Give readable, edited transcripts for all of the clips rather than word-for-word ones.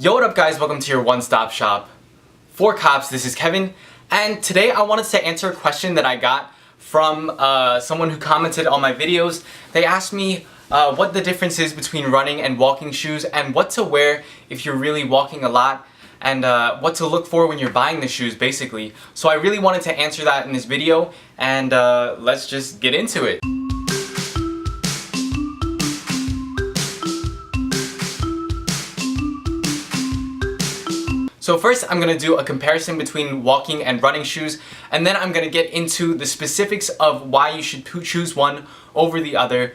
Yo, what up guys, welcome to your one-stop shop for cops. This is Kevin, and today I wanted to answer a question that I got from someone who commented on my videos. They asked me what the difference is between running and walking shoes and what to wear if you're really walking a lot, and what to look for when you're buying the shoes basically. So I really wanted to answer that in this video, and let's just get into it. So first I'm going to do a comparison between walking and running shoes, and then I'm going to get into the specifics of why you should choose one over the other.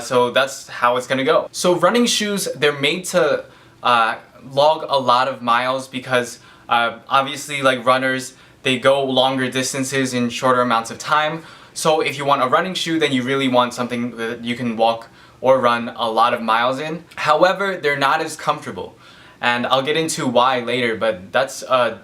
So that's how it's going to go. So running shoes, they're made to log a lot of miles because obviously, like runners, they go longer distances in shorter amounts of time. So if you want a running shoe, then you really want something that you can walk or run a lot of miles in. However, they're not as comfortable. And I'll get into why later, but that's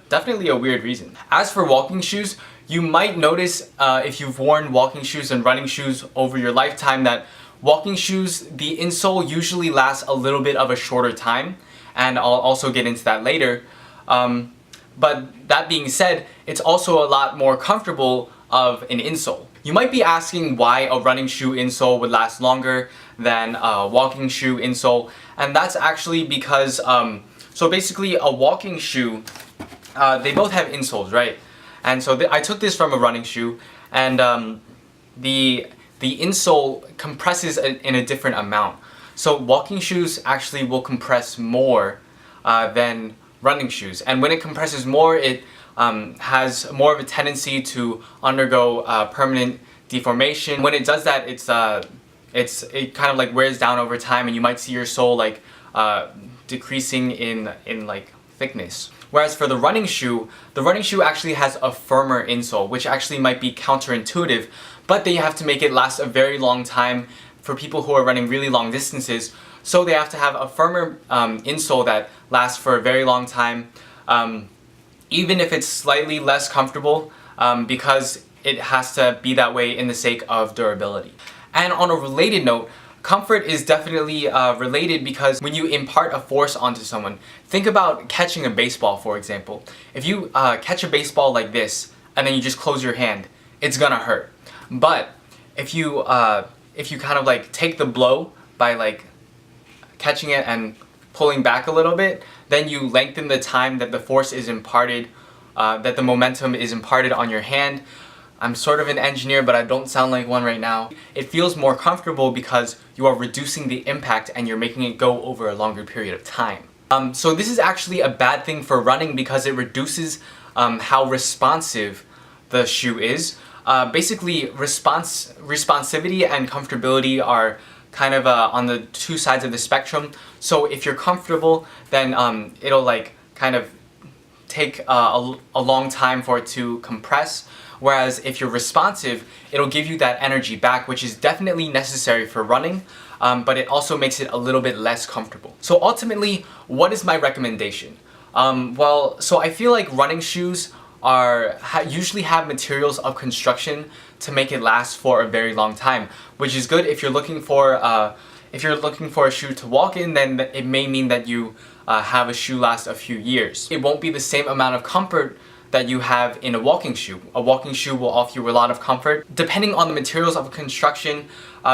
definitely a weird reason. As for walking shoes, you might notice if you've worn walking shoes and running shoes over your lifetime that walking shoes, the insole usually lasts a little bit of a shorter time, and I'll also get into that later. But that being said, it's also a lot more comfortable of an insole. You might be asking why a running shoe insole would last longer than a walking shoe insole, and that's actually because so basically a walking shoe, they both have insoles, right? And so I took this from a running shoe, and the insole compresses in a different amount. So walking shoes actually will compress more than running shoes, and when it compresses more, it has more of a tendency to undergo permanent deformation. When it does that, it kind of like wears down over time, and you might see your sole like decreasing in like thickness. Whereas for the running shoe actually has a firmer insole, which actually might be counterintuitive, but they have to make it last a very long time for people who are running really long distances. So they have to have a firmer insole that lasts for a very long time, even if it's slightly less comfortable, because it has to be that way in the sake of durability. And on a related note, comfort is definitely related because when you impart a force onto someone, think about catching a baseball, for example. If you catch a baseball like this and then you just close your hand, it's gonna hurt. But if you kind of like take the blow by like catching it and pulling back a little bit, then you lengthen the time that the force is imparted, that the momentum is imparted on your hand. I'm sort of an engineer, but I don't sound like one right now. It feels more comfortable because you are reducing the impact and you're making it go over a longer period of time. So this is actually a bad thing for running because it reduces how responsive the shoe is. Basically, responsivity and comfortability are kind of on the two sides of the spectrum. So if you're comfortable, then it'll like kind of take a long time for it to compress. Whereas if you're responsive, it'll give you that energy back, which is definitely necessary for running, but it also makes it a little bit less comfortable. So ultimately, what is my recommendation? Well, so I feel like running shoes usually have materials of construction to make it last for a very long time, which is good if you're looking for a shoe to walk in. Then it may mean that you have a shoe last a few years. It won't be the same amount of comfort that you have in a walking shoe. A walking shoe will offer you a lot of comfort. Depending on the materials of construction,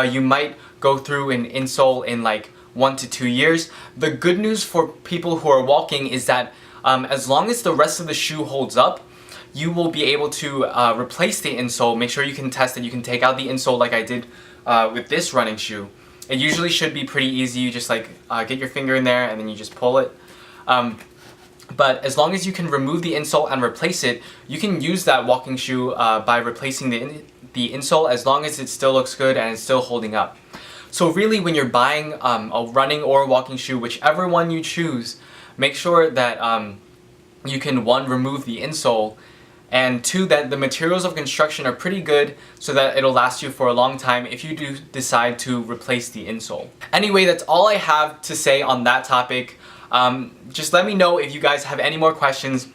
you might go through an insole in like 1 to 2 years. The good news for people who are walking is that as long as the rest of the shoe holds up, you will be able to replace the insole. Make sure you can test it. You can take out the insole like I did with this running shoe. It usually should be pretty easy. You just like get your finger in there and then you just pull it. But as long as you can remove the insole and replace it, you can use that walking shoe by replacing the insole as long as it still looks good and it's still holding up. So really, when you're buying a running or a walking shoe, whichever one you choose, make sure that you can, one, remove the insole, and two, that the materials of construction are pretty good so that it'll last you for a long time if you do decide to replace the insole. Anyway, that's all I have to say on that topic. Just let me know if you guys have any more questions.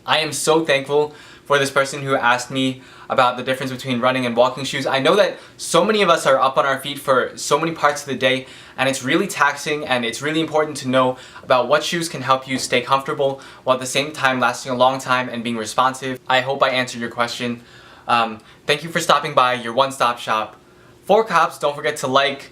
I am so thankful for this person who asked me about the difference between running and walking shoes. I know that so many of us are up on our feet for so many parts of the day, and it's really taxing, and it's really important to know about what shoes can help you stay comfortable while at the same time lasting a long time and being responsive. I hope I answered your question. Thank you for stopping by your one-stop shop for cops. Don't forget to like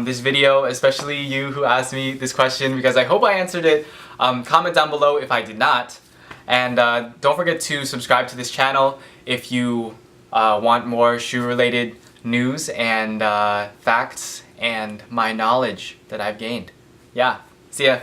this video, especially you who asked me this question, because I hope I answered it. Comment down below if I did not. And don't forget to subscribe to this channel if you want more shoe-related news and facts and my knowledge that I've gained. Yeah, see ya.